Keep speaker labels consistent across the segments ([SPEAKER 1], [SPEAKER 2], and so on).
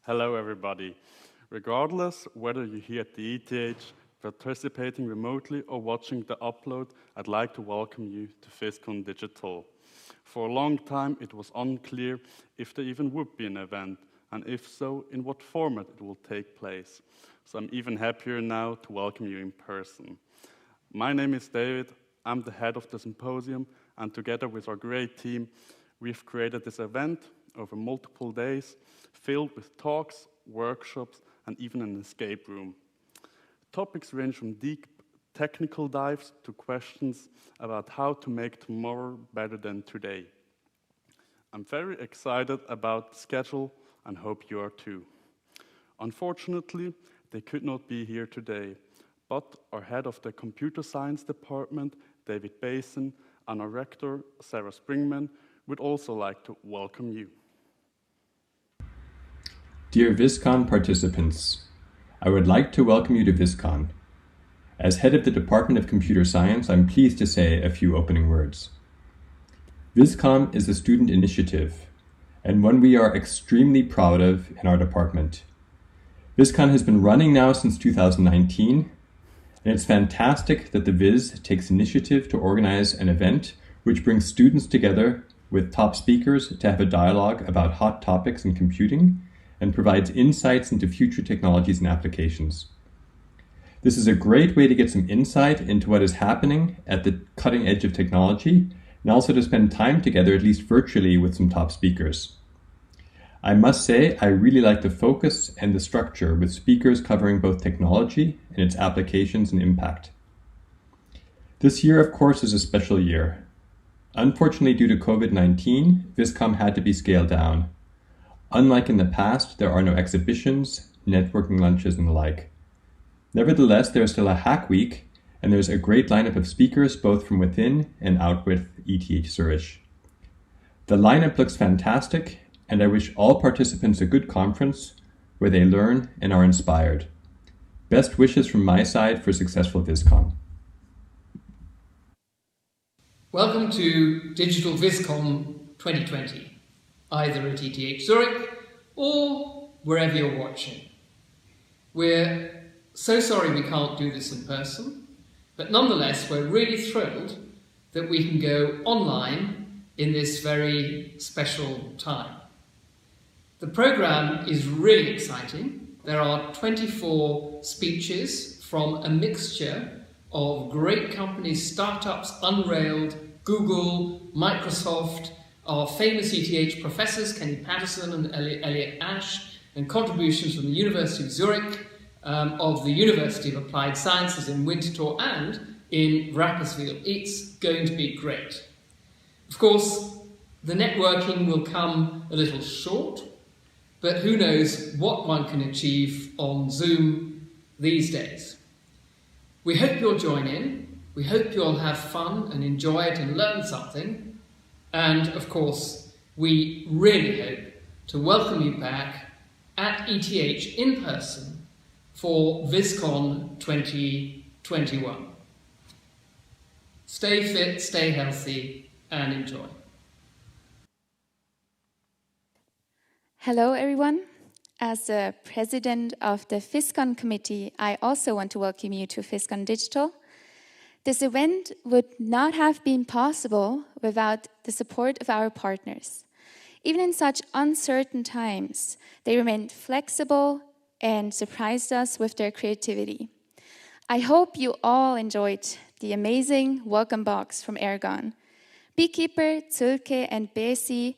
[SPEAKER 1] Hello, everybody. Regardless whether you're here at the ETH, participating remotely, or watching the upload, I'd like to welcome you to VIScon Digital. For a long time, it was unclear if there even would be an event, and if so, in what format it will take place. So I'm even happier now to welcome you in person. My name is David, I'm the head of the symposium, and together with our great team, we've created this event over multiple days, filled with talks, workshops, and even an escape room. Topics range from deep technical dives to questions about how to make tomorrow better than today. I'm very excited about the schedule and hope you are too. Unfortunately, they could not be here today, but our head of the computer science department, David Basin, and our rector, Sarah Springman, would also like to welcome you.
[SPEAKER 2] Dear VIScon participants, I would like to welcome you to VIScon. As head of the Department of Computer Science, I'm pleased to say a few opening words. VIScon is a student initiative, and one we are extremely proud of in our department. VIScon has been running now since 2019, and it's fantastic that the Viz takes initiative to organize an event which brings students together with top speakers to have a dialogue about hot topics in computing and provides insights into future technologies and applications. This is a great way to get some insight into what is happening at the cutting edge of technology and also to spend time together, at least virtually, with some top speakers. I must say, I really like the focus and the structure with speakers covering both technology and its applications and impact. This year, of course, is a special year. Unfortunately, due to COVID-19, VIScon had to be scaled down. Unlike in the past, there are no exhibitions, networking lunches, and the like. Nevertheless, there is still a hack week, and there's a great lineup of speakers both from within and out with ETH Zurich. The lineup looks fantastic, and I wish all participants a good conference where they learn and are inspired. Best wishes from my side for successful VIScon.
[SPEAKER 3] Welcome to Digital VIScon 2020. Either at ETH Zurich or wherever you're watching. We're so sorry we can't do this in person, but nonetheless we're really thrilled that we can go online in this very special time. The programme is really exciting. There are 24 speeches from a mixture of great companies, startups, Unrailed, Google, Microsoft, our famous ETH professors, Kenny Patterson and Elliot Ash, and contributions from the University of Zurich, of the University of Applied Sciences in Winterthur and in Rapperswil. It's going to be great. Of course, the networking will come a little short, but who knows what one can achieve on Zoom these days. We hope you'll join in. We hope you'll have fun and enjoy it and learn something. And, of course, we really hope to welcome you back at ETH in person for VIScon 2021. Stay fit, stay healthy, and enjoy.
[SPEAKER 4] Hello, everyone. As the president of the VIScon committee, I also want to welcome you to VIScon Digital. This event would not have been possible without the support of our partners. Even in such uncertain times, they remained flexible and surprised us with their creativity. I hope you all enjoyed the amazing welcome box from Ergon. Beekeeper, Zulke, and Besi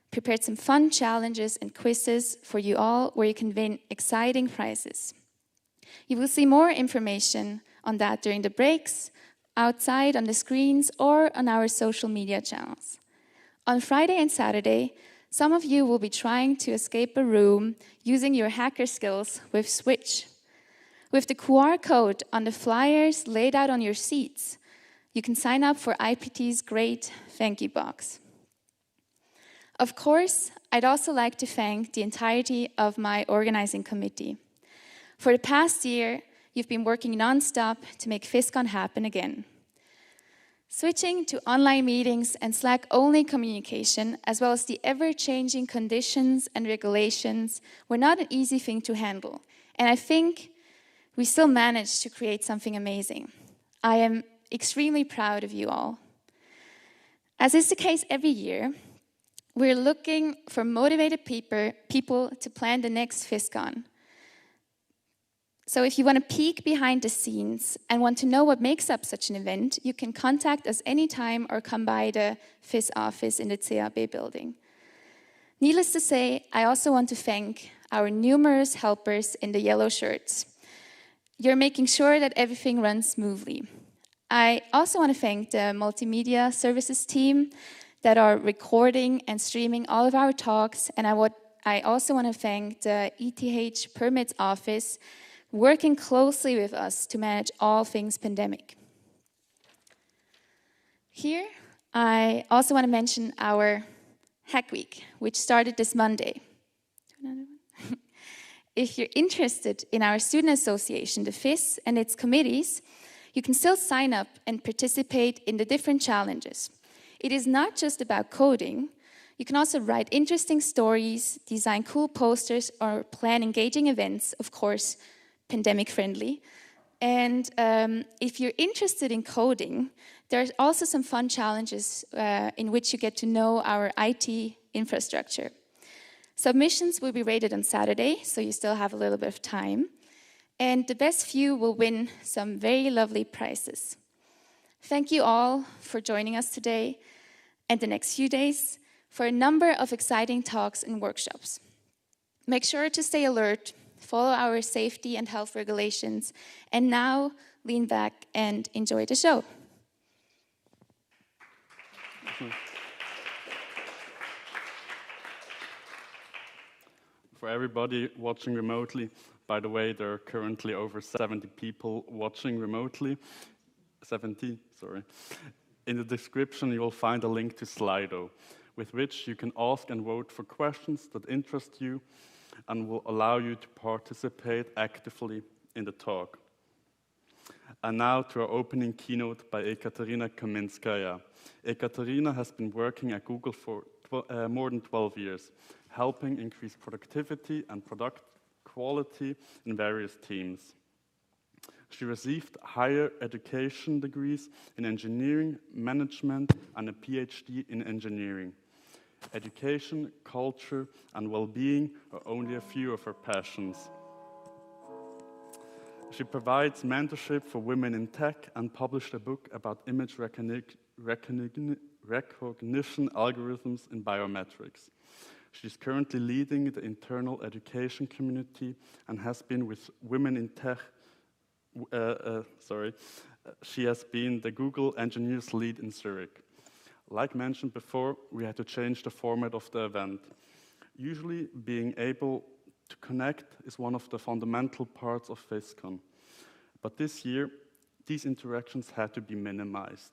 [SPEAKER 4] prepared some fun challenges and quizzes for you all where you can win exciting prizes. You will see more information on that during the breaks, outside on the screens, or on our social media channels. On Friday and Saturday, some of you will be trying to escape a room using your hacker skills with Switch. With the QR code on the flyers laid out on your seats, you can sign up for IPT's great thank you box. Of course, I'd also like to thank the entirety of my organizing committee. For the past year, you've been working non-stop to make VIScon happen again. Switching to online meetings and Slack-only communication, as well as the ever-changing conditions and regulations, were not an easy thing to handle. And I think we still managed to create something amazing. I am extremely proud of you all. As is the case every year, we're looking for motivated people to plan the next VIScon. So if you want to peek behind the scenes and want to know what makes up such an event, you can contact us anytime or come by the VIS office in the CAB building. Needless to say, I also want to thank our numerous helpers in the yellow shirts. You're making sure that everything runs smoothly. I also want to thank the multimedia services team that are recording and streaming all of our talks, and I also want to thank the ETH Permits Office, working closely with us to manage all things pandemic. Here, I also want to mention our Hack Week, which started this Monday. If you're interested in our student association, the VIS, and its committees, you can still sign up and participate in the different challenges. It is not just about coding. You can also write interesting stories, design cool posters, or plan engaging events, of course, pandemic-friendly. And if you're interested in coding, there's also some fun challenges in which you get to know our IT infrastructure. Submissions will be rated on Saturday, so you still have a little bit of time. And the best few will win some very lovely prizes. Thank you all for joining us today and the next few days for a number of exciting talks and workshops. Make sure to stay alert, follow our safety and health regulations, and now lean back and enjoy the show.
[SPEAKER 1] For everybody watching remotely, by the way, there are currently over 70 people watching remotely. 70, sorry. In the description, you will find a link to Slido, with which you can ask and vote for questions that interest you and will allow you to participate actively in the talk. And now to our opening keynote by Ekaterina Kamenskaya. Ekaterina has been working at Google for more than 12 years, helping increase productivity and product quality in various teams. She received higher education degrees in engineering, management, and a PhD in engineering. Education, culture, and well-being are only a few of her passions. She provides mentorship for women in tech and published a book about image recognition algorithms in biometrics. She's currently leading the internal education community and has been with Women in Tech. She has been the Google Engineers Lead in Zurich. Like mentioned before, we had to change the format of the event. Usually, being able to connect is one of the fundamental parts of VIScon. But this year, these interactions had to be minimized.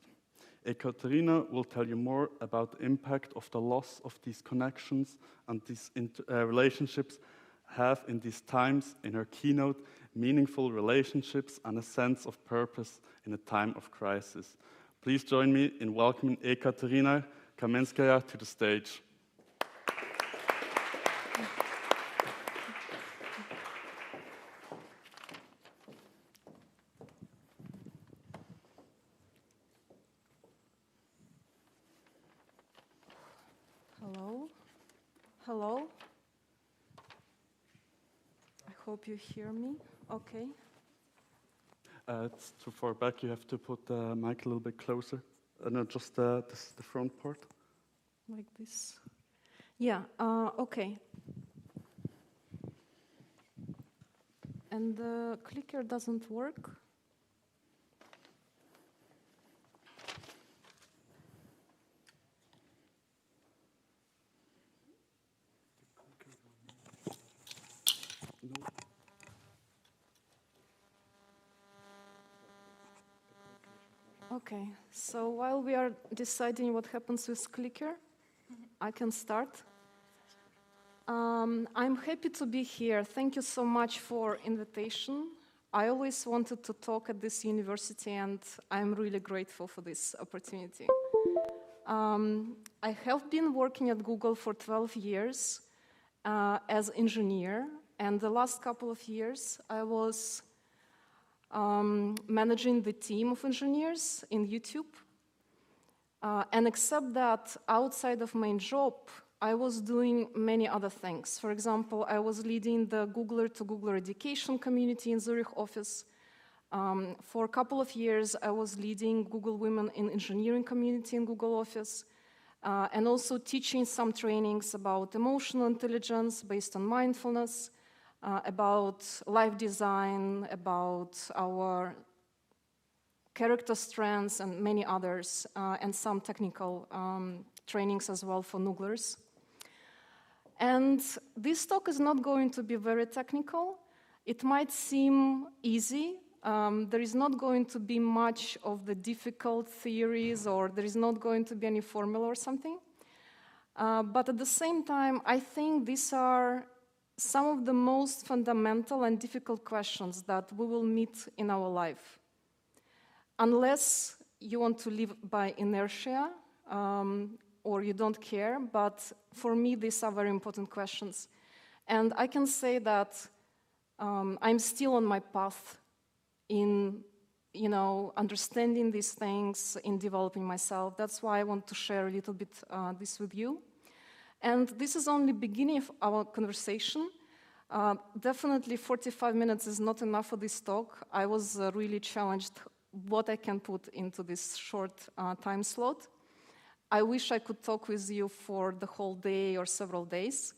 [SPEAKER 1] Ekaterina will tell you more about the impact of the loss of these connections and these relationships have in these times in her keynote, Meaningful Relationships and a Sense of Purpose in a Time of Crisis. Please join me in welcoming Ekaterina Kamenskaya to the stage.
[SPEAKER 5] Hello. Hello. I hope you hear me. Okay.
[SPEAKER 1] It's too far back. You have to put the mic a little bit closer. No, just the front part.
[SPEAKER 5] Like this. Yeah. Okay. And the clicker doesn't work.
[SPEAKER 1] No.
[SPEAKER 5] Okay, so while we are deciding what happens with clicker, I can start. I'm happy to be here. Thank you so much for invitation. I always wanted to talk at this university, and I'm really grateful for this opportunity. I have been working at Google for 12 years as engineer, and the last couple of years I was managing the team of engineers in YouTube. And except that, outside of my job, I was doing many other things. For example, I was leading the Googler to Googler education community in Zurich office. For a couple of years, I was leading Google Women in Engineering community in Google office, and also teaching some trainings about emotional intelligence based on mindfulness, about life design, about our character strengths, and many others, and some technical trainings as well for Nooglers. And this talk is not going to be very technical. It might seem easy. There is not going to be much of the difficult theories, or there is not going to be any formula or something. But at the same time, I think these are some of the most fundamental and difficult questions that we will meet in our life. Unless you want to live by inertia, or you don't care, but for me, these are very important questions. And I can say that I'm still on my path in, understanding these things, in developing myself. That's why I want to share a little bit this with you. And this is only the beginning of our conversation. Definitely 45 minutes is not enough for this talk. I was really challenged what I can put into this short time slot. I wish I could talk with you for the whole day or several days.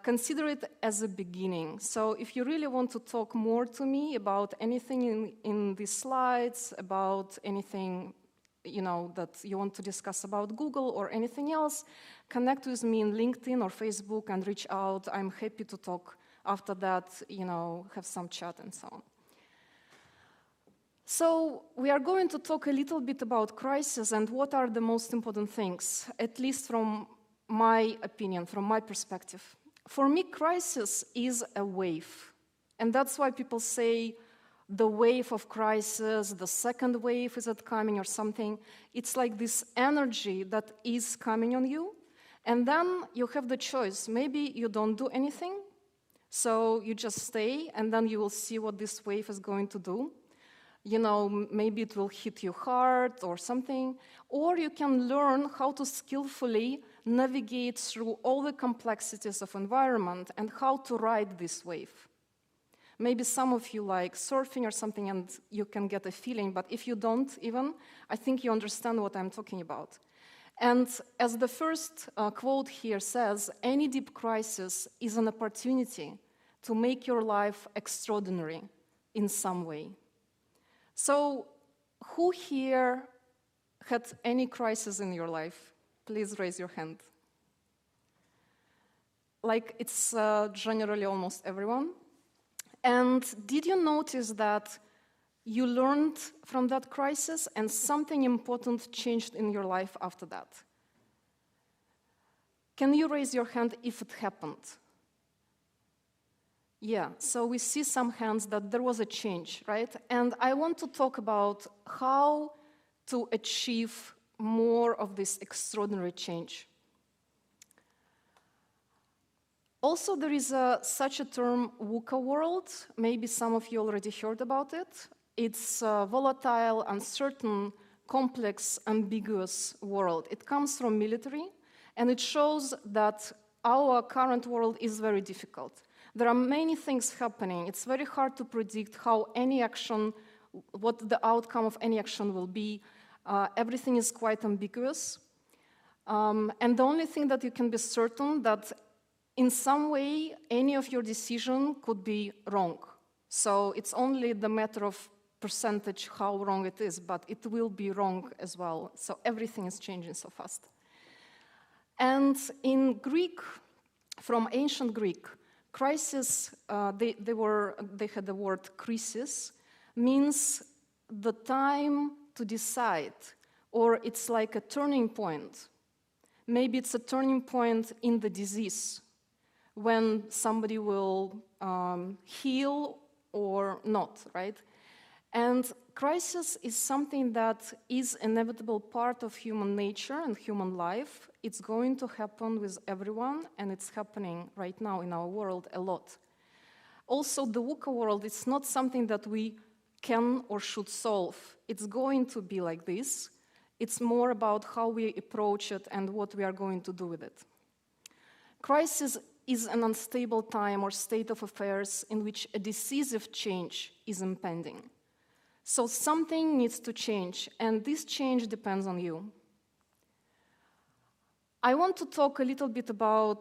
[SPEAKER 5] Consider it as a beginning. So if you really want to talk more to me about anything in these slides, about anything that you want to discuss about Google or anything else, connect with me in LinkedIn or Facebook and reach out. I'm happy to talk after that, have some chat and so on. So we are going to talk a little bit about crisis and what are the most important things, at least from my opinion, from my perspective. For me, crisis is a wave. And that's why people say the wave of crisis, the second wave is coming or something. It's like this energy that is coming on you. And then you have the choice. Maybe you don't do anything, so you just stay, and then you will see what this wave is going to do. Maybe it will hit you hard or something. Or you can learn how to skillfully navigate through all the complexities of environment and how to ride this wave. Maybe some of you like surfing or something and you can get a feeling, but if you don't even, I think you understand what I'm talking about. And as the first quote here says, any deep crisis is an opportunity to make your life extraordinary in some way. So, who here had any crisis in your life? Please raise your hand. Like, it's generally almost everyone. And did you notice that you learned from that crisis and something important changed in your life after that? Can you raise your hand if it happened? Yeah, so we see some hands that there was a change, right? And I want to talk about how to achieve more of this extraordinary change. Also, there is such a term, VUCA world. Maybe some of you already heard about it. It's a volatile, uncertain, complex, ambiguous world. It comes from military, and it shows that our current world is very difficult. There are many things happening. It's very hard to predict how any action, what the outcome of any action will be. Everything is quite ambiguous. And the only thing that you can be certain that in some way, any of your decision could be wrong. So it's only the matter of percentage how wrong it is, but it will be wrong as well. So everything is changing so fast. And in Greek, from ancient Greek, crisis, they had the word krisis, means the time to decide, or it's like a turning point. Maybe it's a turning point in the disease, when somebody will heal or not, right? And crisis is something that is an inevitable part of human nature and human life. It's going to happen with everyone, and it's happening right now in our world a lot. Also, the VUCA world is not something that we can or should solve. It's going to be like this. It's more about how we approach it and what we are going to do with it. Crisis is an unstable time or state of affairs in which a decisive change is impending. So something needs to change, and this change depends on you. I want to talk a little bit about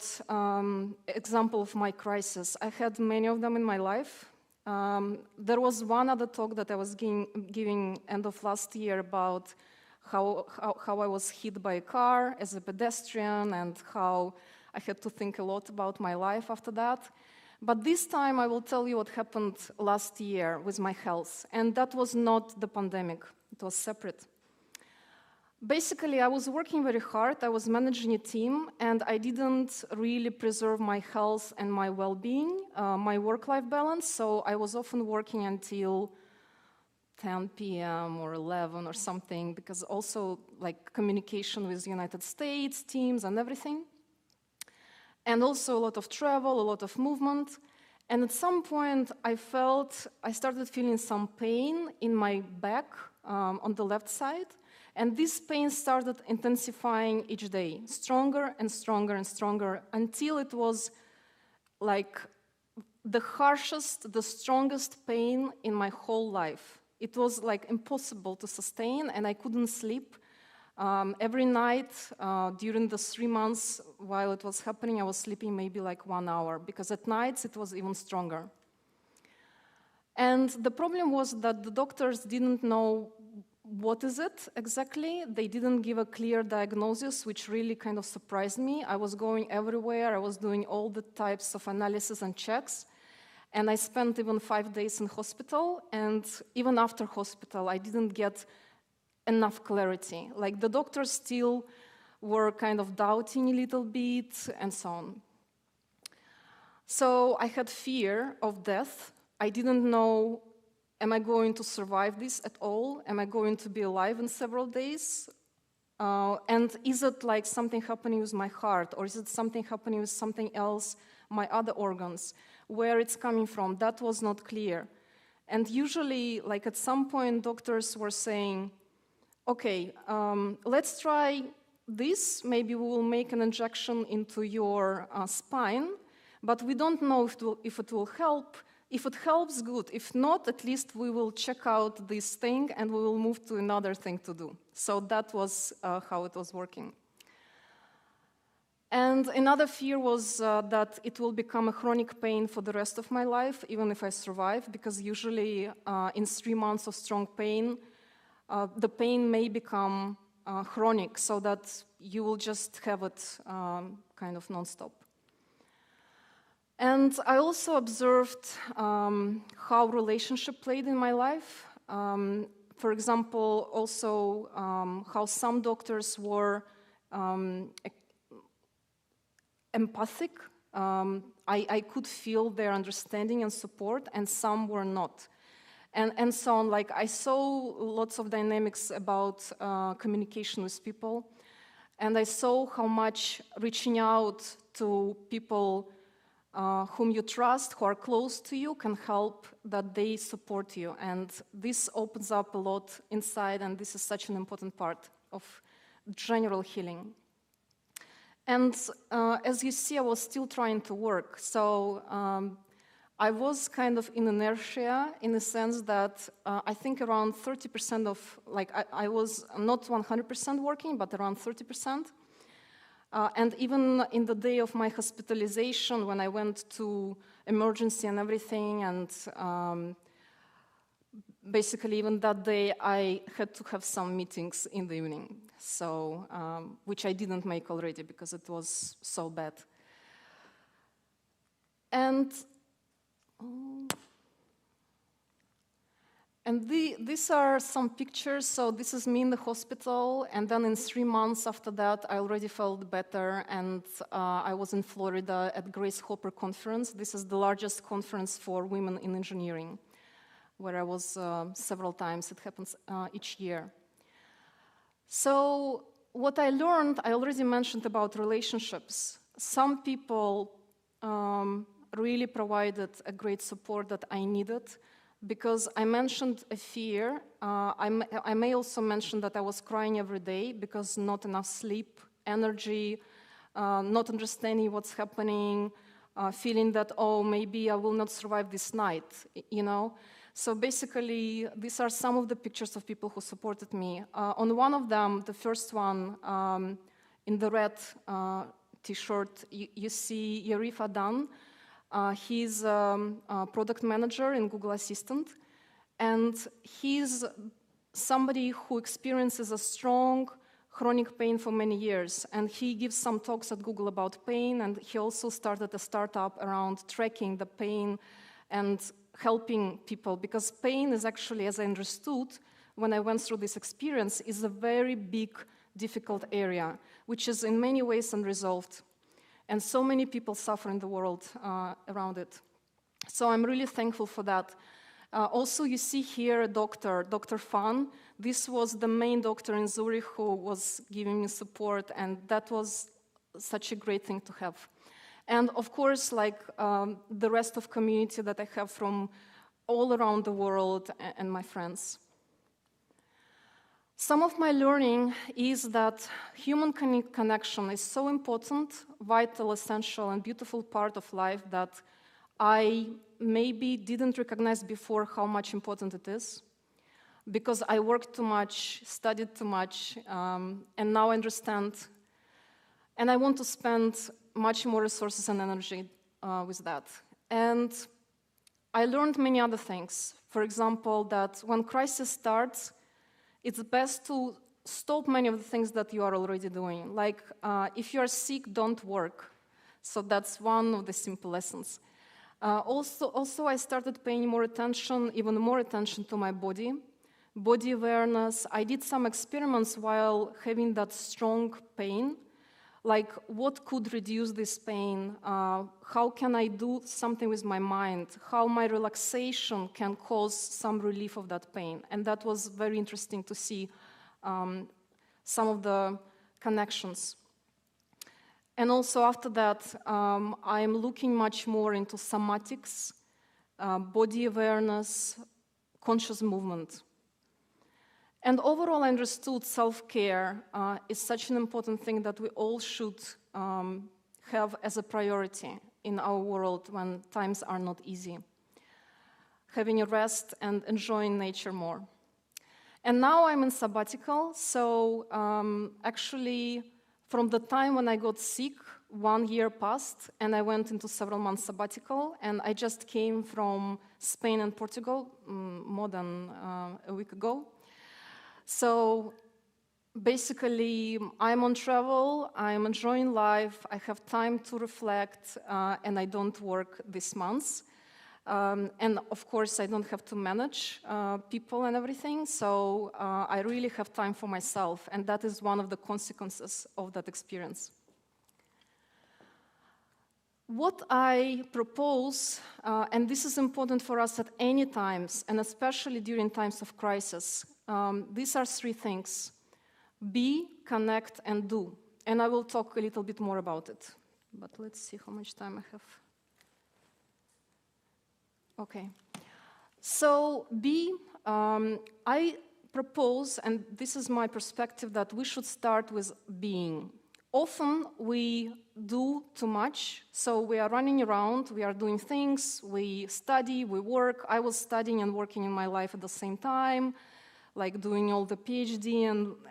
[SPEAKER 5] example of my crisis. I had many of them in my life. There was one other talk that I was giving end of last year about how I was hit by a car as a pedestrian and how I had to think a lot about my life after that. But this time I will tell you what happened last year with my health. And that was not the pandemic. It was separate. Basically, I was working very hard. I was managing a team, and I didn't really preserve my health and my well-being, my work-life balance. So I was often working until 10 p.m. or 11 or something, because also like communication with the United States, teams and everything. And also a lot of travel, a lot of movement. And at some point, I started feeling some pain in my back on the left side. And this pain started intensifying each day, stronger and stronger and stronger, until it was like the harshest, the strongest pain in my whole life. It was like impossible to sustain, and I couldn't sleep. Every night during the 3 months while it was happening, I was sleeping maybe like 1 hour, because at nights it was even stronger. And the problem was that the doctors didn't know what is it exactly. They didn't give a clear diagnosis, which really kind of surprised me. I was going everywhere. I was doing all the types of analysis and checks. And I spent even 5 days in hospital. And even after hospital, I didn't get enough clarity. Like the doctors still were kind of doubting a little bit and so on. So I had fear of death. I didn't know, am I going to survive this at all? Am I going to be alive in several days? And is it like something happening with my heart, or is it something happening with something else, my other organs? Where it's coming from, that was not clear. And usually, like at some point, doctors were saying, okay, let's try this. Maybe we will make an injection into your spine, but we don't know if it will help. If it helps, good. If not, at least we will check out this thing and we will move to another thing to do. So that was how it was working. And another fear was that it will become a chronic pain for the rest of my life, even if I survive, because usually in 3 months of strong pain, the pain may become chronic, so that you will just have it kind of nonstop. And I also observed how relationship played in my life. For example, also how some doctors were empathic. I could feel their understanding and support, and some were not. And so on. Like I saw lots of dynamics about communication with people, and I saw how much reaching out to people whom you trust, who are close to you, can help that they support you. And this opens up a lot inside, and this is such an important part of general healing. And as you see, I was still trying to work. So I was kind of in inertia, in the sense that I think around 30% of, like I was not 100% working, but around 30%. And even in the day of my hospitalization, when I went to emergency and everything, and basically even that day, I had to have some meetings in the evening, so which I didn't make already because it was so bad. And these are some pictures. So this is me in the hospital, and then in 3 months after that, I already felt better, and I was in Florida at Grace Hopper conference. This is the largest conference for women in engineering. where I was several times. It happens each year. So what I learned, I already mentioned about relationships. Some people really provided a great support that I needed, because I mentioned a fear. I may also mention that I was crying every day because not enough sleep, energy, not understanding what's happening, feeling that, oh, maybe I will not survive this night, you know? So basically, these are some of the pictures of people who supported me. On one of them, the first one, in the red t-shirt, you see Yarif Adan. He's a product manager in Google Assistant, and he's somebody who experiences a strong chronic pain for many years, and he gives some talks at Google about pain, and he also started a startup around tracking the pain and helping people, because pain is actually, as I understood when I went through this experience, is a very big, difficult area, which is in many ways unresolved. And so many people suffer in the world around it. So I'm really thankful for that. Also, you see here a doctor, Dr. Fan. This was the main doctor in Zurich who was giving me support, and that was such a great thing to have. And of course, like the rest of community that I have from all around the world and my friends. Some of my learning is that human connection is so important, vital, essential, and beautiful part of life that I maybe didn't recognize before how much important it is, because I worked too much, studied too much, and now I understand, and I want to spend much more resources and energy with that. And I learned many other things. For example, that when crisis starts, it's best to stop many of the things that you are already doing. Like, if you are sick, don't work. So that's one of the simple lessons. Also, I started paying more attention, even more attention to my body awareness. I did some experiments while having that strong pain, like what could reduce this pain, how can I do something with my mind, how my relaxation can cause some relief of that pain. And that was very interesting to see some of the connections. And also after that, I'm looking much more into somatics, body awareness, conscious movement. And overall, I understood self-care is such an important thing that we all should have as a priority in our world when times are not easy. Having a rest and enjoying nature more. And now I'm in sabbatical, so actually from the time when I got sick, 1 year passed, and I went into several months sabbatical, and I just came from Spain and Portugal more than a week ago. So basically, I'm on travel, I'm enjoying life, I have time to reflect, and I don't work this month. And of course, I don't have to manage people and everything, so I really have time for myself, and that is one of the consequences of that experience. What I propose, and this is important for us at any times, and especially during times of crisis, these are 3 things: be, connect, and do. And I will talk a little bit more about it. But let's see how much time I have. Okay. So be, I propose, and this is my perspective, that we should start with being. Often we do too much, so we are running around, we are doing things, we study, we work. I was studying and working in my life at the same time, like doing all the PhD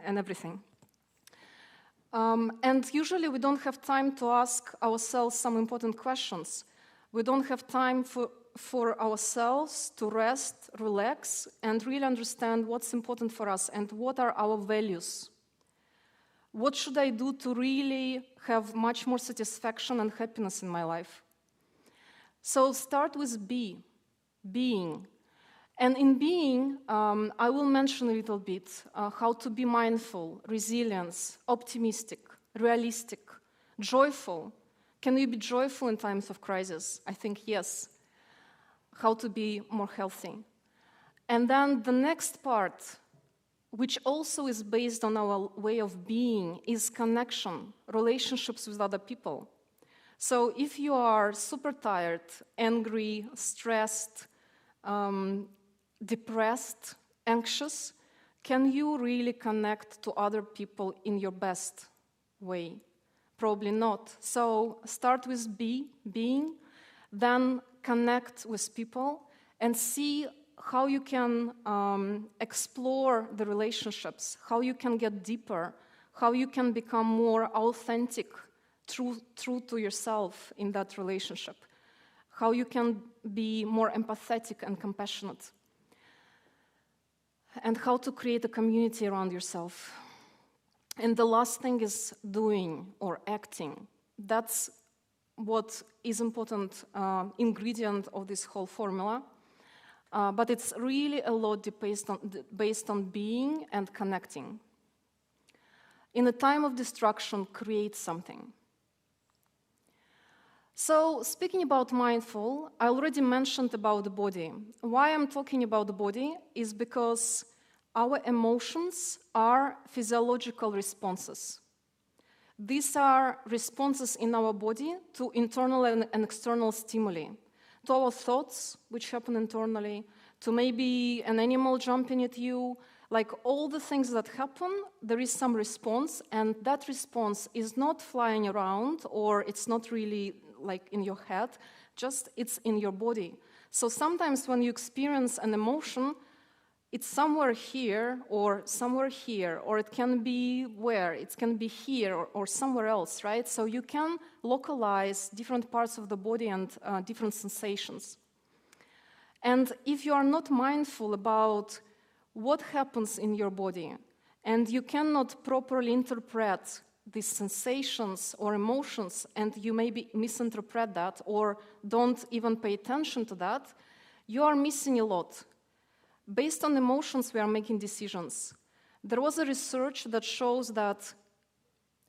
[SPEAKER 5] and everything. And usually we don't have time to ask ourselves some important questions. We don't have time for ourselves to rest, relax, and really understand what's important for us and what are our values. What should I do to really have much more satisfaction and happiness in my life? So start with being. And in being, I will mention a little bit how to be mindful, resilience, optimistic, realistic, joyful. Can we be joyful in times of crisis? I think yes. How to be more healthy. And then the next part, which also is based on our way of being, is connection, relationships with other people. So if you are super tired, angry, stressed, depressed, anxious, can you really connect to other people in your best way? Probably not. So start with being, then connect with people and see how you can explore the relationships, how you can get deeper, how you can become more authentic, true to yourself in that relationship, how you can be more empathetic and compassionate, and how to create a community around yourself. And the last thing is doing or acting. That's what is important ingredient of this whole formula. But it's really a lot based on being and connecting. In a time of destruction, create something. So, speaking about mindful, I already mentioned about the body. Why I'm talking about the body is because our emotions are physiological responses. These are responses in our body to internal and external stimuli, to our thoughts, which happen internally, to maybe an animal jumping at you. Like all the things that happen, there is some response, and that response is not flying around, or it's not really like in your head, just it's in your body. So sometimes when you experience an emotion, it's somewhere here, or it can be where? It can be here or somewhere else, right? So you can localize different parts of the body and different sensations. And if you are not mindful about what happens in your body, and you cannot properly interpret these sensations or emotions, and you maybe misinterpret that or don't even pay attention to that, you are missing a lot. Based on emotions, we are making decisions. There was a research that shows that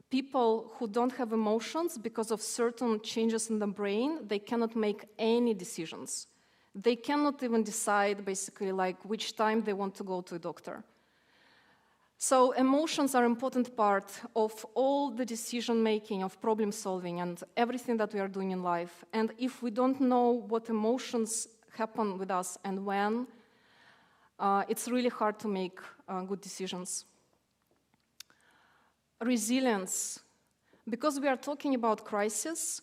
[SPEAKER 5] people who don't have emotions, because of certain changes in the brain, they cannot make any decisions. They cannot even decide, basically, like which time they want to go to a doctor. So emotions are an important part of all the decision-making, of problem-solving, and everything that we are doing in life. And if we don't know what emotions happen with us and when, it's really hard to make good decisions. Resilience. Because we are talking about crisis,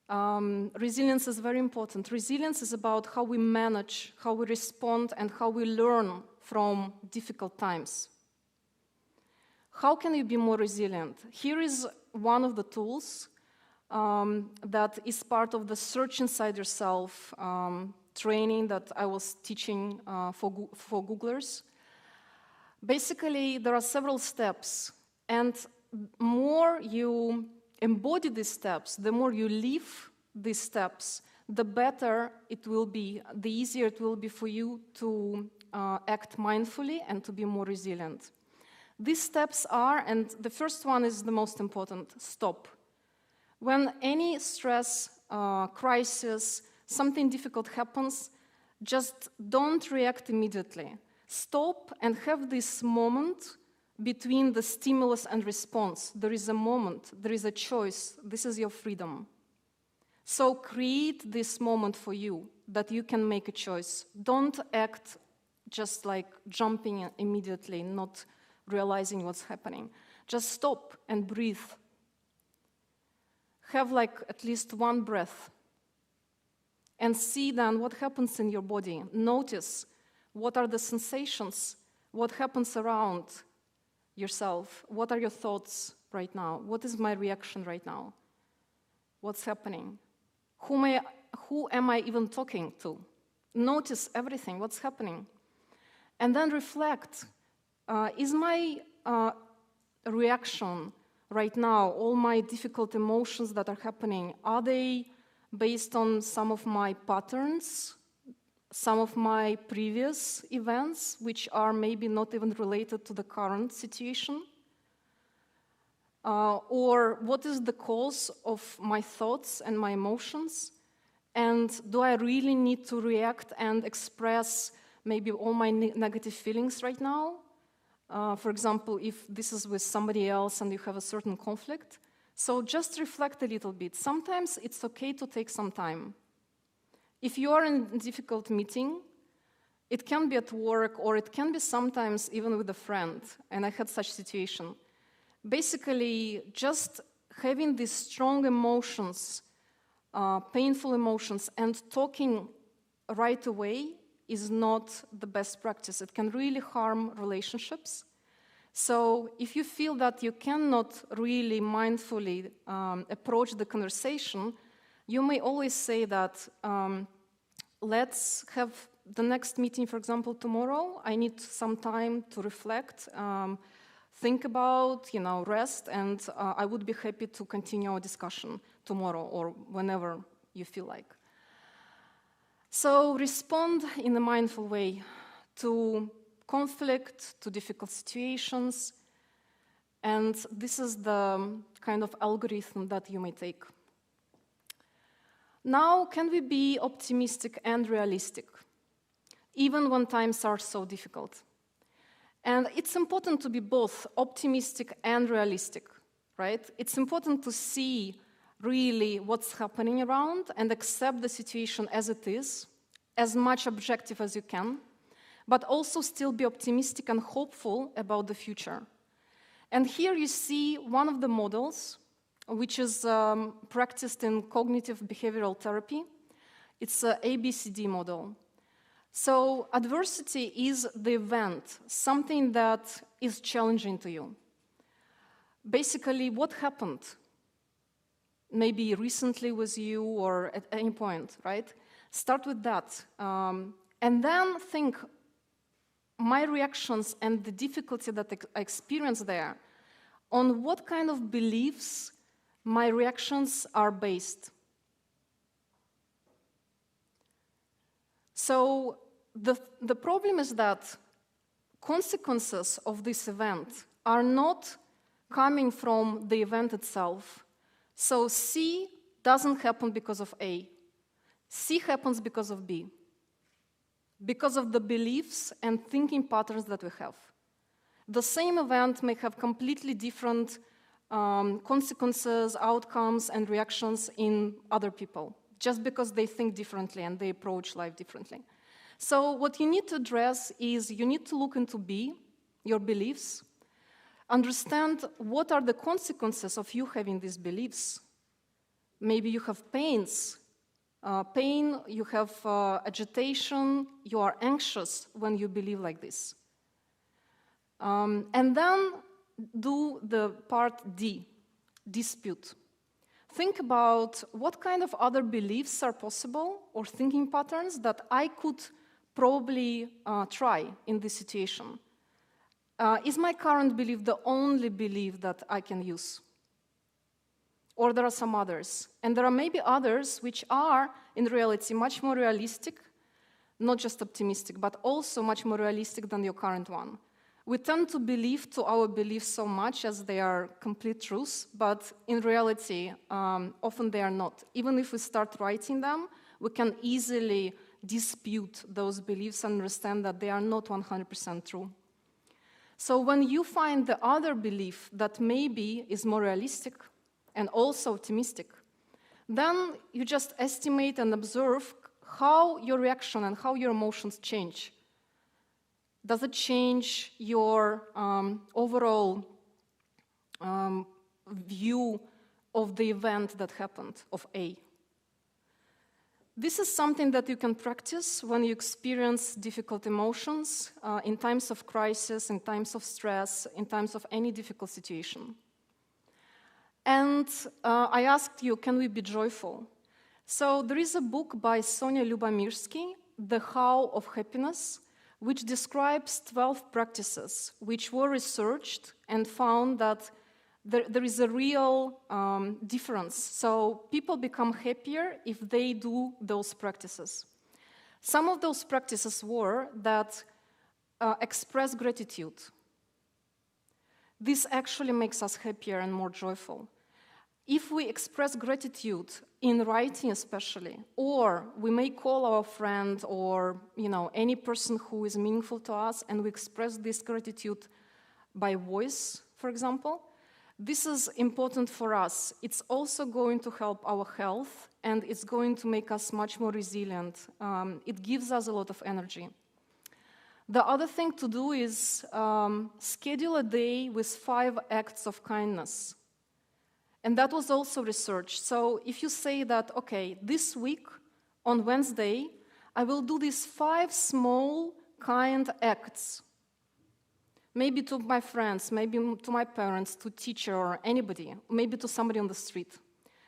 [SPEAKER 5] resilience is very important. Resilience is about how we manage, how we respond, and how we learn from difficult times. How can you be more resilient? Here is one of the tools that is part of the Search Inside Yourself training that I was teaching for Googlers. Basically, there are several steps, and more you embody these steps, the more you live these steps, the better it will be, the easier it will be for you to act mindfully and to be more resilient. These steps are, and the first one is the most important, stop. When any stress, crisis, something difficult happens, just don't react immediately. Stop and have this moment between the stimulus and response. There is a moment, there is a choice, this is your freedom. So create this moment for you, that you can make a choice. Don't act just like jumping immediately, not realizing what's happening. Just stop and breathe. Have like at least one breath. And see then what happens in your body. Notice what are the sensations, what happens around yourself, what are your thoughts right now, what is my reaction right now, what's happening, who am I even talking to? Notice everything, what's happening. And then reflect. Is my reaction right now, all my difficult emotions that are happening, are they based on some of my patterns, some of my previous events, which are maybe not even related to the current situation? Or what is the cause of my thoughts and my emotions? And do I really need to react and express maybe all my negative feelings right now. For example, if this is with somebody else and you have a certain conflict. So just reflect a little bit. Sometimes it's okay to take some time. If you are in a difficult meeting, it can be at work or it can be sometimes even with a friend, and I had such situation. Basically, just having these strong emotions, painful emotions, and talking right away is not the best practice. It can really harm relationships. So if you feel that you cannot really mindfully approach the conversation, you may always say that, let's have the next meeting, for example, tomorrow. I need some time to reflect, think about, rest, and I would be happy to continue our discussion tomorrow or whenever you feel like. So respond in a mindful way to conflict, to difficult situations, and this is the kind of algorithm that you may take. Now, can we be optimistic and realistic, even when times are so difficult? And it's important to be both optimistic and realistic, right? It's important to see really what's happening around and accept the situation as it is, as much objective as you can, but also still be optimistic and hopeful about the future. And here you see one of the models, which is practiced in cognitive behavioral therapy. It's an ABCD model. So adversity is the event, something that is challenging to you. Basically, what happened? Maybe recently with you or at any point, right? Start with that. And then think, my reactions and the difficulty that I experience there, on what kind of beliefs my reactions are based. So the problem is that consequences of this event are not coming from the event itself. So C doesn't happen because of A. C happens because of B. Because of the beliefs and thinking patterns that we have. The same event may have completely different consequences, outcomes, and reactions in other people, just because they think differently and they approach life differently. So what you need to address is you need to look into B, your beliefs, understand what are the consequences of you having these beliefs. Maybe you have pain, you have agitation, you are anxious when you believe like this. And then do the part D, dispute. Think about what kind of other beliefs are possible or thinking patterns that I could probably try in this situation. Is my current belief the only belief that I can use? Or there are some others. And there are maybe others which are, in reality, much more realistic, not just optimistic, but also much more realistic than your current one. We tend to believe to our beliefs so much as they are complete truths, but in reality, often they are not. Even if we start writing them, we can easily dispute those beliefs and understand that they are not 100% true. So when you find the other belief that maybe is more realistic and also optimistic, then you just estimate and observe how your reaction and how your emotions change. Does it change your overall view of the event that happened, of A? This is something that you can practice when you experience difficult emotions, in times of crisis, in times of stress, in times of any difficult situation. And I asked you, can we be joyful? So there is a book by Sonia Lyubomirsky, The How of Happiness, which describes 12 practices which were researched and found that there is a real difference. So people become happier if they do those practices. Some of those practices were that express gratitude. This actually makes us happier and more joyful. if we express gratitude in writing especially, or we may call our friend or any person who is meaningful to us, and we express this gratitude by voice, for example, this is important for us. It's also going to help our health, and it's going to make us much more resilient. It gives us a lot of energy. The other thing to do is schedule a day with 5 acts of kindness. And that was also researched. So if you say that, okay, this week on Wednesday, I will do these 5 small kind acts, maybe to my friends, maybe to my parents, to teacher or anybody, maybe to somebody on the street,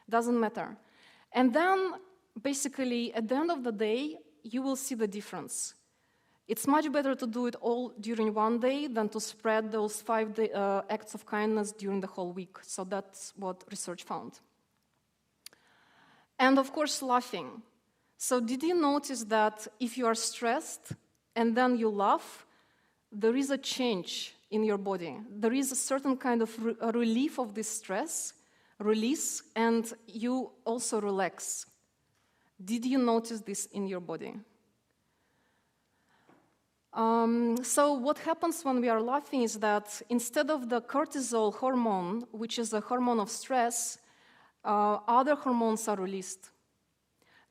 [SPEAKER 5] doesn't matter. And then basically at the end of the day, you will see the difference. It's much better to do it all during one day than to spread those 5 acts of kindness during the whole week. So that's what research found. And of course, laughing. So did you notice that if you are stressed and then you laugh, there is a change in your body? There is a certain kind of relief of this stress, release, and you also relax. Did you notice this in your body? So what happens when we are laughing is that instead of the cortisol hormone, which is a hormone of stress, other hormones are released.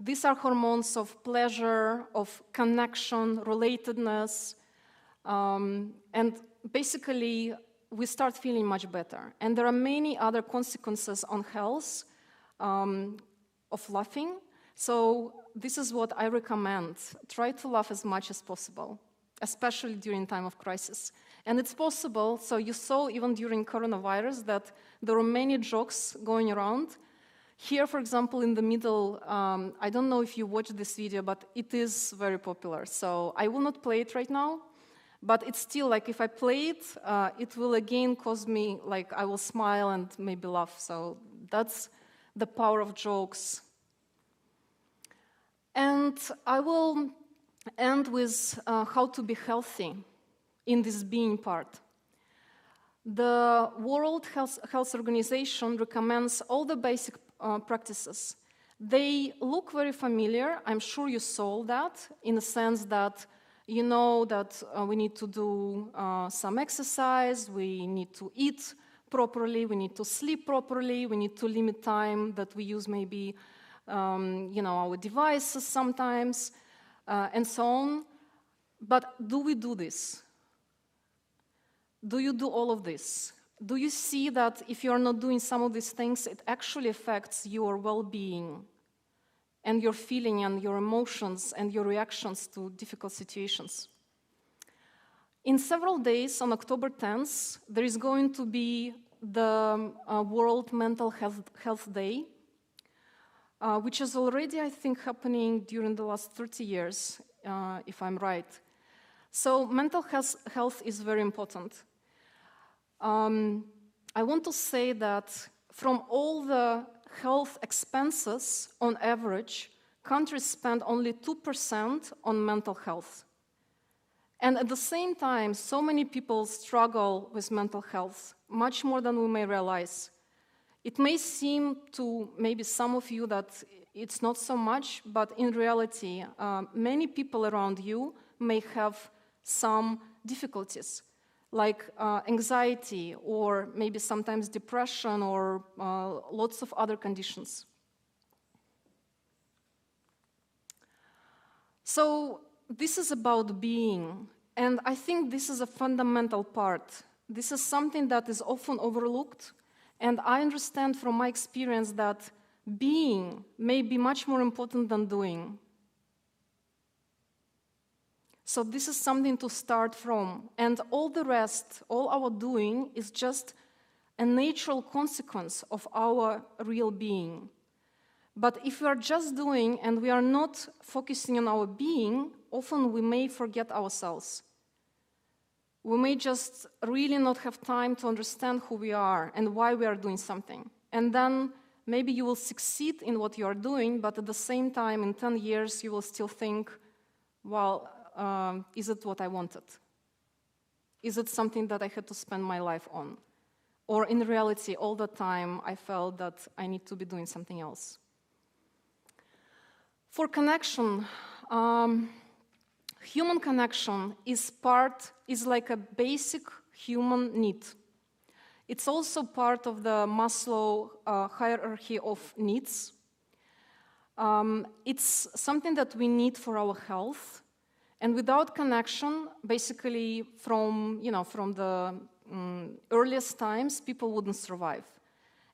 [SPEAKER 5] These are hormones of pleasure, of connection, relatedness, and basically we start feeling much better. And there are many other consequences on health of laughing. So this is what I recommend. Try to laugh as much as possible, especially during time of crisis. And it's possible, so you saw even during coronavirus that there were many jokes going around. Here, for example, in the middle, I don't know if you watched this video, but it is very popular. So I will not play it right now, but it's still like if I play it, it will again cause me, like I will smile and maybe laugh. So that's the power of jokes. And I will end with how to be healthy in this being part. The World Health Organization recommends all the basic practices. They look very familiar. I'm sure you saw that in the sense that you know that we need to do some exercise, we need to eat properly, we need to sleep properly, we need to limit time that we use maybe our devices sometimes, and so on. But do we do this? Do you do all of this? Do you see that if you are not doing some of these things, it actually affects your well-being and your feeling and your emotions and your reactions to difficult situations? In several days, on October 10th, there is going to be the World Mental Health Day, which is already, I think, happening during the last 30 years, if I'm right. So mental health is very important. I want to say that from all the health expenses, on average, countries spend only 2% on mental health. And at the same time, so many people struggle with mental health, much more than we may realize. It may seem to maybe some of you that it's not so much, but in reality, many people around you may have some difficulties, like anxiety or maybe sometimes depression or lots of other conditions. So this is about being, and I think this is a fundamental part. This is something that is often overlooked, and I understand from my experience that being may be much more important than doing. So this is something to start from, and all the rest, all our doing is just a natural consequence of our real being. But if we are just doing and we are not focusing on our being, often we may forget ourselves. We may just really not have time to understand who we are and why we are doing something. And then maybe you will succeed in what you are doing, but at the same time, in 10 years, you will still think, well, is it what I wanted? Is it something that I had to spend my life on? or in reality, all the time, I felt that I need to be doing something else. For connection, human connection is like a basic human need. It's also part of the Maslow hierarchy of needs. It's something that we need for our health, and without connection, basically from the earliest times, people wouldn't survive.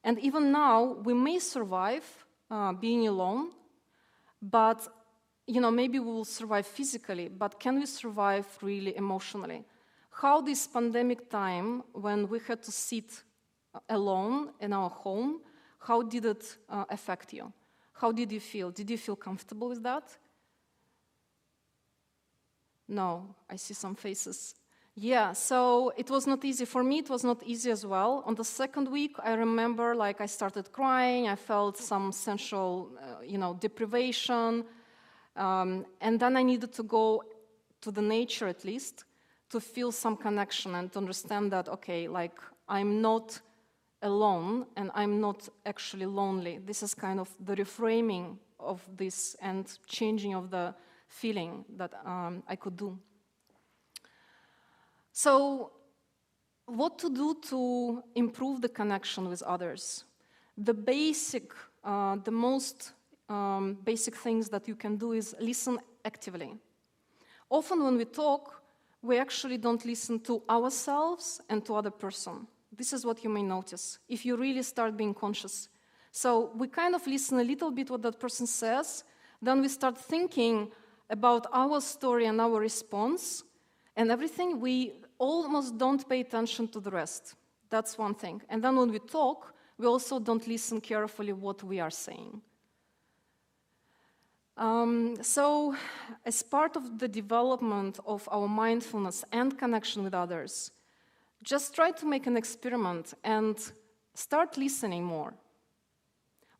[SPEAKER 5] And even now, we may survive being alone, but maybe we will survive physically, but can we survive really emotionally? How this pandemic time, when we had to sit alone in our home, how did it affect you? How did you feel? Did you feel comfortable with that? No, I see some faces. Yeah, so it was not easy. For me, it was not easy as well. On the second week, I remember I started crying. I felt some sensual, deprivation. And then I needed to go to the nature at least to feel some connection and to understand that, okay, I'm not alone and I'm not actually lonely. This is kind of the reframing of this and changing of the feeling that I could do. So what to do to improve the connection with others? The most basic things that you can do is listen actively. Often when we talk, we actually don't listen to ourselves and to other person. This is what you may notice if you really start being conscious. So we kind of listen a little bit what that person says, then we start thinking about our story and our response and everything. We almost don't pay attention to the rest. That's one thing. And then when we talk, we also don't listen carefully what we are saying. So as part of the development of our mindfulness and connection with others, just try to make an experiment and start listening more.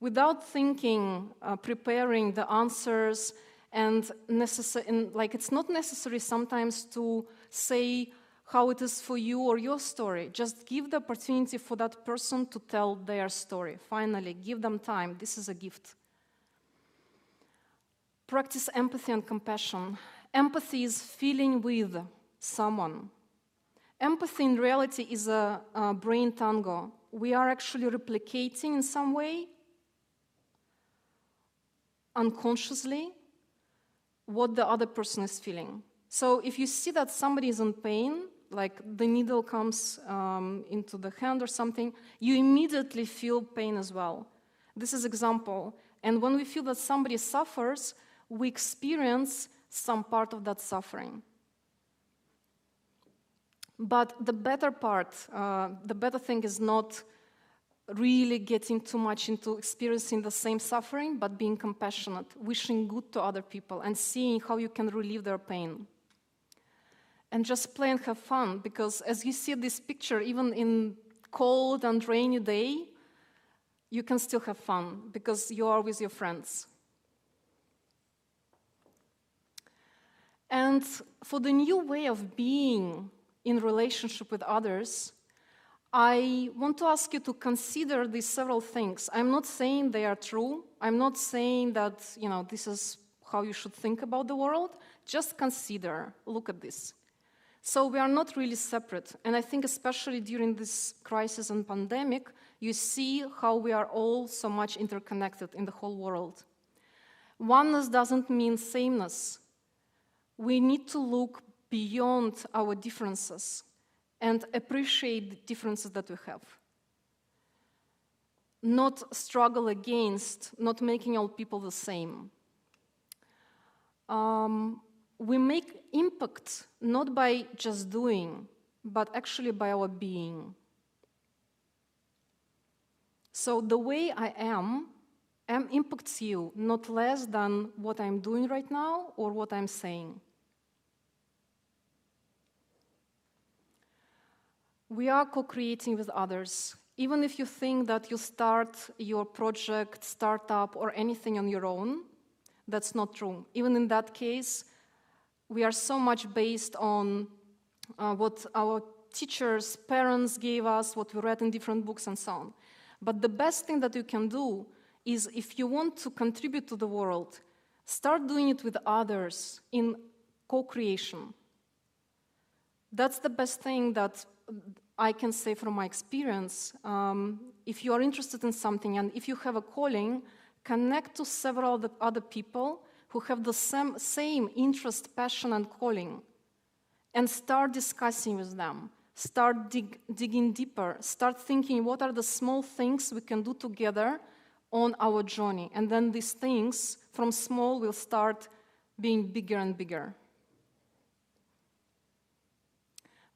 [SPEAKER 5] Without thinking, preparing the answers, and it's not necessary sometimes to say how it is for you or your story. Just give the opportunity for that person to tell their story. Finally, give them time. This is a gift. Practice empathy and compassion. Empathy is feeling with someone. Empathy in reality is a brain tango. We are actually replicating in some way, unconsciously, what the other person is feeling. So if you see that somebody is in pain, like the needle comes into the hand or something, you immediately feel pain as well. This is example. And when we feel that somebody suffers, we experience some part of that suffering. But the better part, the better thing is not really getting too much into experiencing the same suffering, but being compassionate, wishing good to other people, and seeing how you can relieve their pain. And just play and have fun, because as you see this picture, even in cold and rainy day, you can still have fun, because you are with your friends. And for the new way of being in relationship with others, I want to ask you to consider these several things. I'm not saying they are true. I'm not saying that, this is how you should think about the world. Just consider, look at this. So we are not really separate. And I think especially during this crisis and pandemic, you see how we are all so much interconnected in the whole world. Oneness doesn't mean sameness. We need to look beyond our differences and appreciate the differences that we have. Not struggle against, not making all people the same. We make impact not by just doing, but actually by our being. So the way I am impacts you, not less than what I'm doing right now or what I'm saying. We are co-creating with others. Even if you think that you start your project, startup, or anything on your own, that's not true. Even in that case, we are so much based on what our teachers, parents gave us, what we read in different books and so on. But the best thing that you can do is, if you want to contribute to the world, start doing it with others in co-creation. That's the best thing that I can say from my experience. If you are interested in something and if you have a calling, connect to several other people who have the same interest, passion, and calling, and start discussing with them. Start digging deeper. Start thinking, what are the small things we can do together on our journey? And then these things, from small, will start being bigger and bigger.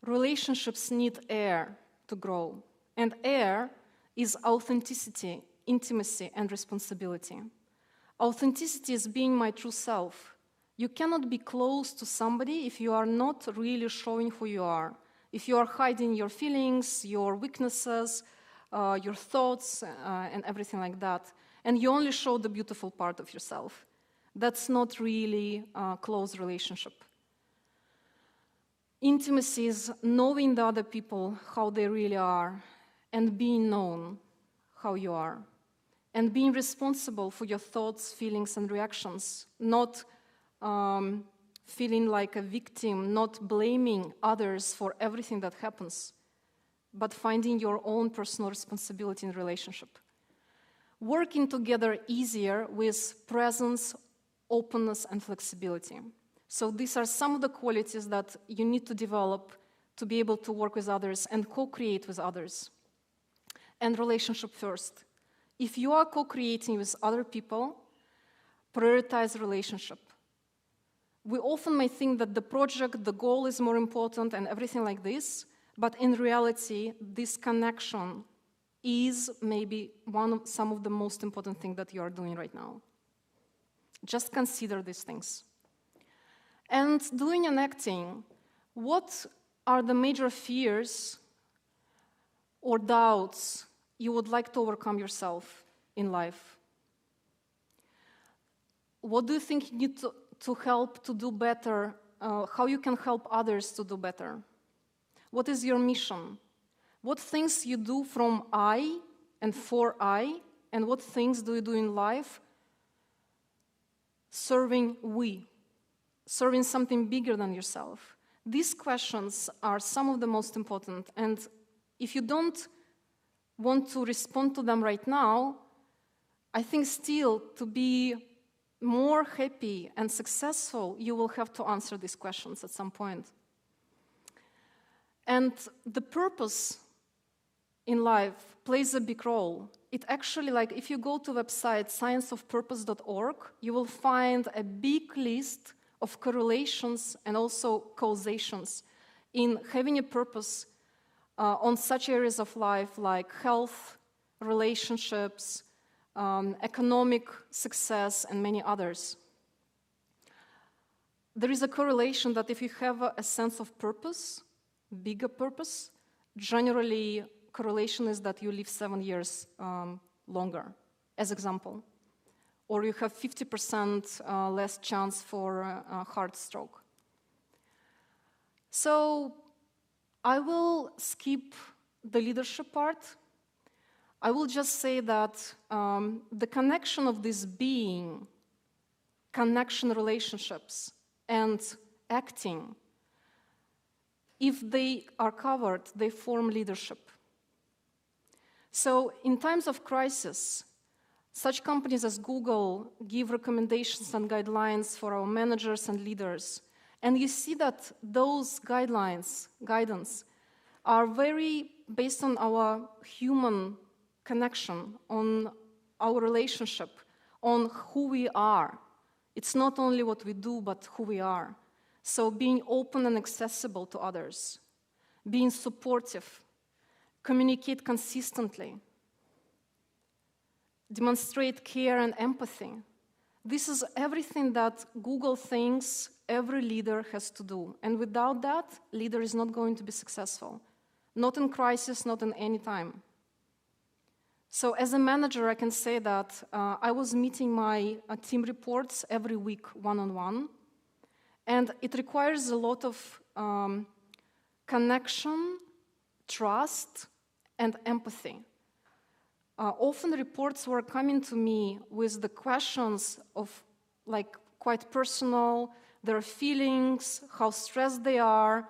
[SPEAKER 5] Relationships need air to grow. And air is authenticity, intimacy, and responsibility. Authenticity is being my true self. You cannot be close to somebody if you are not really showing who you are. If you are hiding your feelings, your weaknesses, your thoughts, and everything like that, and you only show the beautiful part of yourself, that's not really a close relationship. Intimacy is knowing the other people, how they really are, and being known how you are, and being responsible for your thoughts, feelings, and reactions, not feeling like a victim, not blaming others for everything that happens, but finding your own personal responsibility in relationship. Working together easier with presence, openness, and flexibility. So these are some of the qualities that you need to develop to be able to work with others and co-create with others. And relationship first. If you are co-creating with other people, prioritize relationship. We often may think that the project, the goal is more important and everything like this, but in reality, this connection is maybe some of the most important things that you are doing right now. Just consider these things. And doing and acting, what are the major fears or doubts you would like to overcome yourself in life? What do you think you need to help to do better, how you can help others to do better? What is your mission? What things you do from I and for I, and what things do you do in life serving we, serving something bigger than yourself? These questions are some of the most important, and if you don't want to respond to them right now, I think still to be more happy and successful, you will have to answer these questions at some point. And the purpose in life plays a big role. It actually, like, if you go to the website scienceofpurpose.org, you will find a big list of correlations and also causations in having a purpose on such areas of life like health, relationships, economic success, and many others. There is a correlation that if you have a sense of purpose, bigger purpose, generally correlation is that you live 7 years longer, as example. Or you have 50% less chance for a heart stroke. So I will skip the leadership part. I will just say that the connection of this being, connection relationships, and acting, if they are covered, they form leadership. So in times of crisis, such companies as Google give recommendations and guidelines for our managers and leaders. And you see that those guidance, are very based on our human connection, on our relationship, on who we are. It's not only what we do, but who we are. So being open and accessible to others, being supportive, communicate consistently, demonstrate care and empathy. This is everything that Google thinks every leader has to do. And without that, leader is not going to be successful. Not in crisis, not in any time. So as a manager, I can say that I was meeting my team reports every week, one-on-one. And it requires a lot of connection trust, and empathy. Often reports were coming to me with the questions of like quite personal, their feelings, how stressed they are,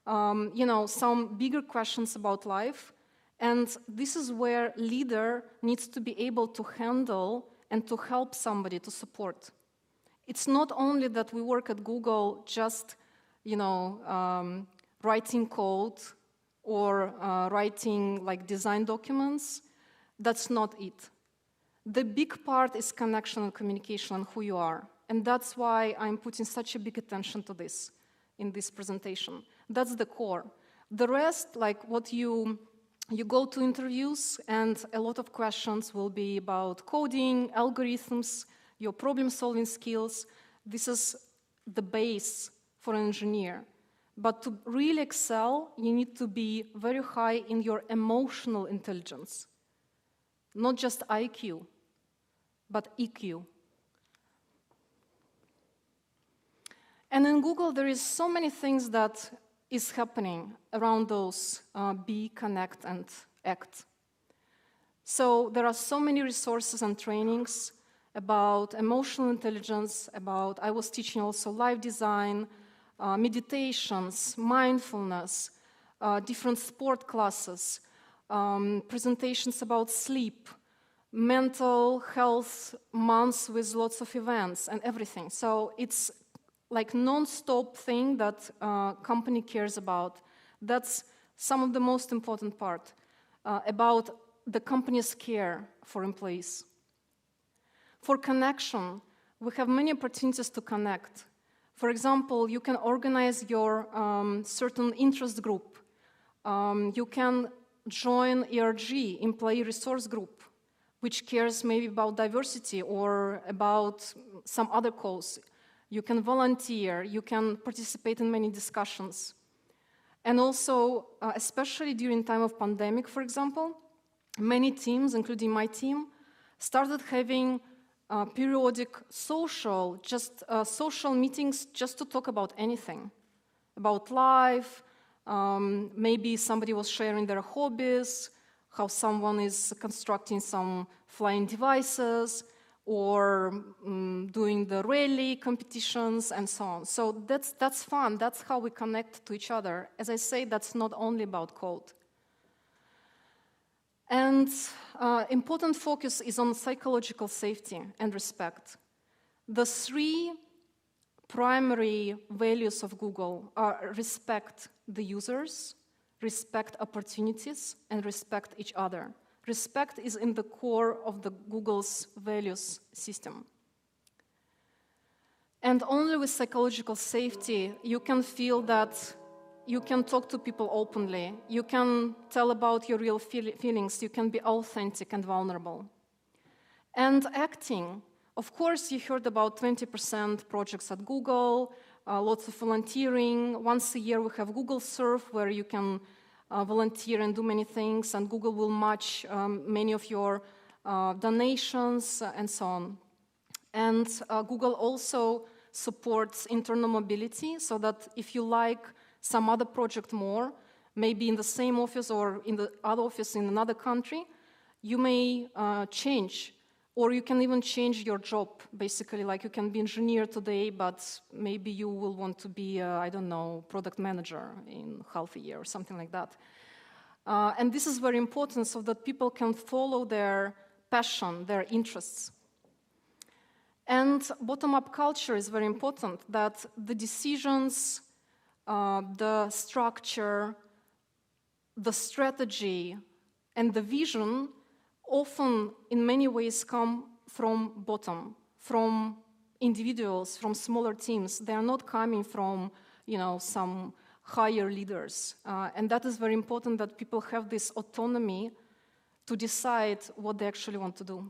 [SPEAKER 5] some bigger questions about life. And this is where leader needs to be able to handle and to help somebody to support. It's not only that we work at Google just, writing code or writing like design documents. That's not it. The big part is connection and communication and who you are. And that's why I'm putting such a big attention to this in this presentation. That's the core. The rest, like what you go to interviews and a lot of questions will be about coding, algorithms, your problem-solving skills. This is the base for an engineer. But to really excel, you need to be very high in your emotional intelligence. Not just IQ, but EQ. And in Google, there is so many things that is happening around those be, connect, and act. So there are so many resources and trainings about emotional intelligence, I was teaching also live design, meditations, mindfulness, different sport classes, presentations about sleep, mental health months with lots of events and everything. So it's like non-stop thing that company cares about. That's some of the most important part about the company's care for employees. For connection, we have many opportunities to connect. For example, you can organize your certain interest group. You can join ERG, Employee Resource Group, which cares maybe about diversity or about some other cause. You can volunteer, you can participate in many discussions. And also, especially during time of pandemic, for example, many teams, including my team, started having periodic social meetings just to talk about anything, about life. Maybe somebody was sharing their hobbies, how someone is constructing some flying devices, or doing the rally competitions and so on. So that's fun. That's how we connect to each other. As I say, that's not only about code. And important focus is on psychological safety and respect. The three primary values of Google are respect the users, respect opportunities, and respect each other. Respect is in the core of the Google's values system. And only with psychological safety, you can feel that you can talk to people openly. You can tell about your real feelings. You can be authentic and vulnerable. And acting. Of course, you heard about 20% projects at Google, lots of volunteering. Once a year, we have Google Serve, where you can volunteer and do many things, and Google will match many of your donations and so on. And Google also supports internal mobility, so that if you like some other project more, maybe in the same office or in the other office in another country, you may change, or you can even change your job. Basically, like you can be engineer today, but maybe you will want to be, I don't know, product manager in half a year or something like that. And this is very important so that people can follow their passion, their interests. And bottom-up culture is very important, that the decisions, the structure, the strategy, and the vision often, in many ways, come from bottom, from individuals, from smaller teams. They are not coming from, some higher leaders. And that is very important, that people have this autonomy to decide what they actually want to do.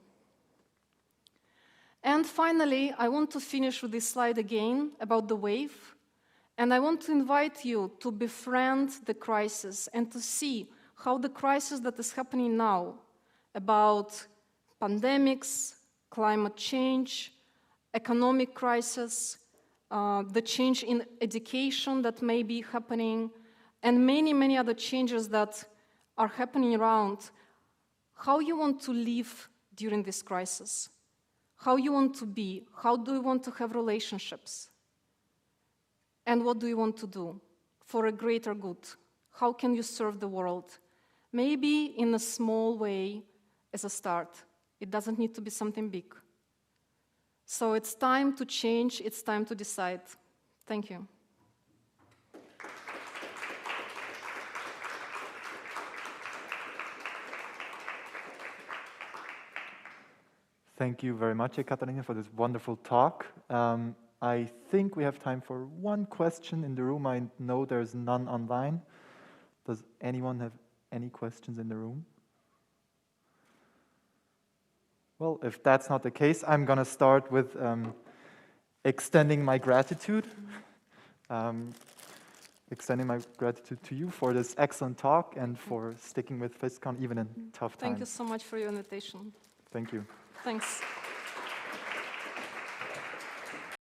[SPEAKER 5] And finally, I want to finish with this slide again about the wave. And I want to invite you to befriend the crisis and to see how the crisis that is happening now about pandemics, climate change, economic crisis, the change in education that may be happening, and many, many other changes that are happening around how you want to live during this crisis, how you want to be, how do you want to have relationships, and what do you want to do for a greater good? How can you serve the world? Maybe in a small way as a start. It doesn't need to be something big. So it's time to change, it's time to decide. Thank you.
[SPEAKER 6] Thank you very much, Ekaterina, for this wonderful talk. I think we have time for one question in the room. I know there's none online. Does anyone have any questions in the room? Well, if that's not the case, I'm going to start with extending my gratitude. Extending my gratitude to you for this excellent talk and for sticking with VIScon even in tough times.
[SPEAKER 5] Thank you so much for your invitation.
[SPEAKER 6] Thank you.
[SPEAKER 5] Thanks.